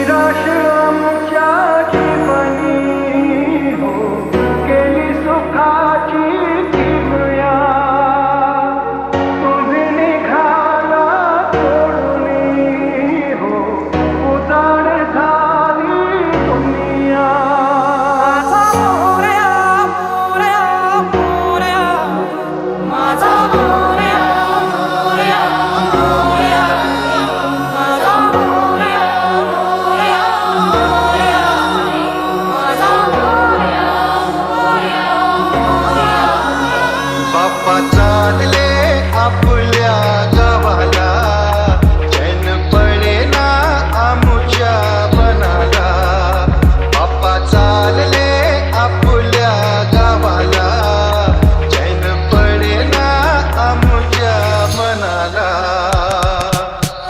निराश आमच्या जीवनी हो गेली सुखाची किमया तुम्ही निघाला सोडून हो उजाड झाली दुनिया बाप्पा चालले आपल्या गावाला चैन पडेना आमुच्या मनाला बाप्पा चालले आपल्या गावाला चैन पडेना आमुच्या मनाला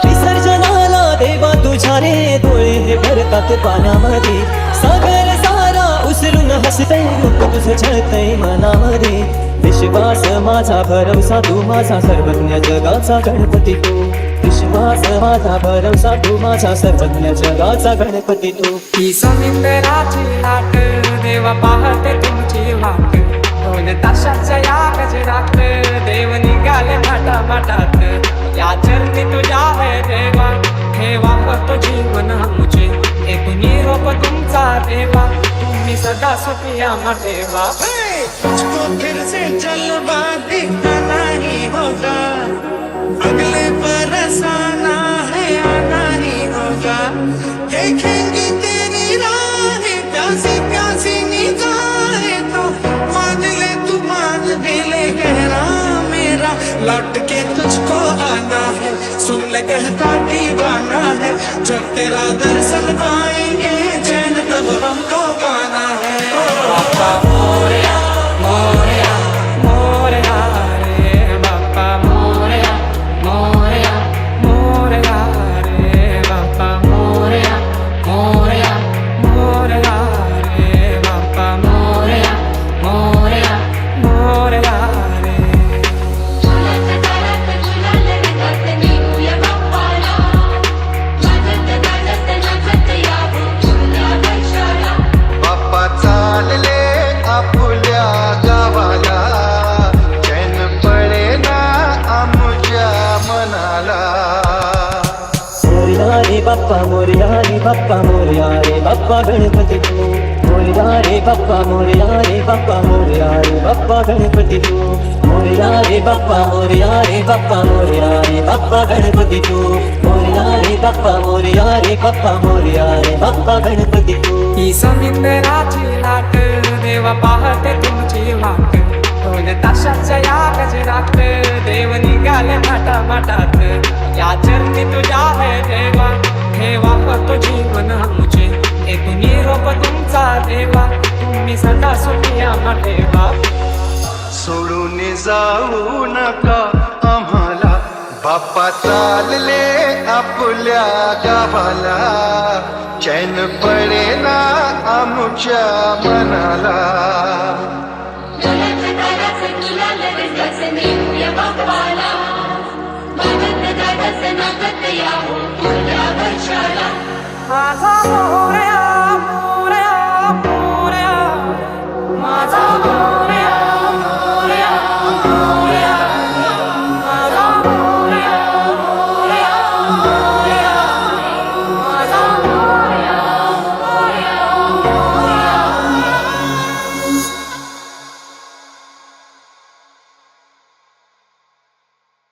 विसर्जनाला देवा तुझ्या रे डोळे भरतात पाण्यामध्ये सागर सारा उसरून हसतय रूप तुझं छळतय मनामध्ये विश्वास माझा भरवसा तू माझा सर्वज्ञ जगाचा गणपती तू विश्वास माझा भरवसा तू माझा सर्वज्ञ जगाचा गणपती तू ही समुद्राची लाट देवा पाहते तुमची वाट दोन तासाच्या या गजरात देव निघाले माटात या चरणी तुझ्या है देवा ठेवा होतो जीवन आमचे एक निरोप तुमचा देवा तुम्ही सदा सुखिया ठेवा तुझको फिर से जलवा दिखाना ही होगा अगले बरस आना है आना ही होगा देखेंगे तेरी राहें प्यासी प्यासी निगाहें तो मान ले तू मान भी ले गहरा मेरा लौट के तुझको आना है सुन ले कहता दीवाना है जब तेरा दर्शन पाएंगे चैन तब हमको पाना है बाप्पा मोरया मोरया मोरया रे बाप्पा मोरया मोरया मोरया रे बाप्पा मोरया मोरया मोरया रे बाप्पा मोरया मोरया मोरया रे झुलत गाडत झुलाल रंगात नेऊया बाप्पाला वाजत गाजत नाचत यावं फुल्या वर्षाला बाप्पा चालले आपल्या गावाला चैन पडेना आमुच्या मनाला मोरया रे बाप्पा मोरया रे बाप्पा मोरया रे बाप्पा गणपती तू मोरया रे बाप्पा मोरया रे बाप्पा मोरया रे बाप्पा गणपती तू मोरया रे बाप्पा मोरया रे बाप्पा मोरया रे बाप्पा गणपती तू मोरया रे बाप्पा मोरया रे बाप्पा मोरया रे बाप्पा गणपती तू ही समुद्राची लाट देवा पाहते तुमची वाट दोन तासाच्या या गजरात देव निघाले माटात या चरणी तुझ्या है देवा ठेवा होतो जीवन आमचे एक निरोप तुमचा देवा तुम्ही सदा सुखिया ठेवा सोडून जाऊ नका आम्हाला बाप्पा चालले आपल्या गावाला चैन पडेना आमुच्या मनाला झुलत गाडत झुलाल रंगात नेऊया बाप्पाला वाजत गाजत नाचत यावं फुल्या वर्षाला माझा